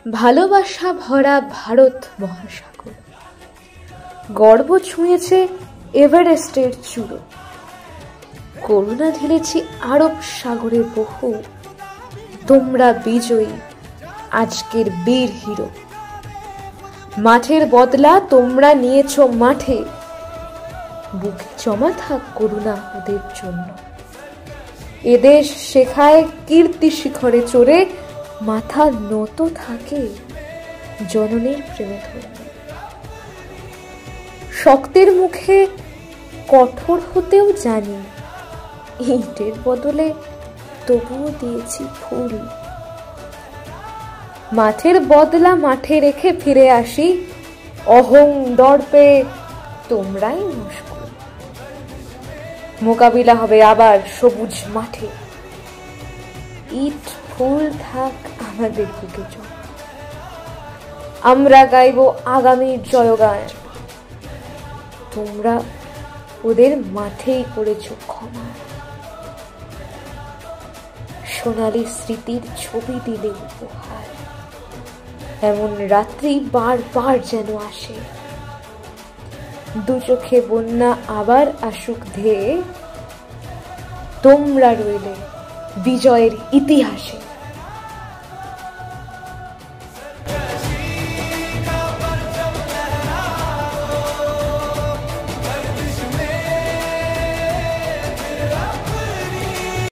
ভালোবাসা ভরা ভারত মহাসাগর, গর্ব ছুঁয়েছে এভারেস্টের চূড়ো, করুণা ঢেলেছি আরব সাগরে বহু। তোমরা বিজয়ী, আজকের বীর হিরো। মাঠের বদলা তোমরা নিয়েছ মাঠে, বুকে জমা থাক করুণা ওদের জন্য। এদেশ শেখায় কীর্তি শিখরে চড়ে মাথা নত থাকে জননীর প্রেমে ধন্য। শক্তের মুখে কঠোর হতেও জানি, ইটের বদলে তবুও দিয়েছি ফুল। মাঠের বদলা মাঠে রেখে ফিরে আসি, অহং দর্পে তোমরাই মুশকুল। মোকাবিলা হবে আবার সবুজ মাঠে, ইট ফুল থাক আমাদের বুকে জমা। আমরা গাইব আগামীর জয়গান, তোমরা ওদের মাঠেই করেছ ক্ষমা। সোনালী স্মৃতির ছবি দিলে উপহার, এমন রাত্রি বারবার যেন আসে। দু চোখে বন্যা আবার আসুক ধেয়ে, তোমরা রইলে বিজয়ের ইতিহাসে।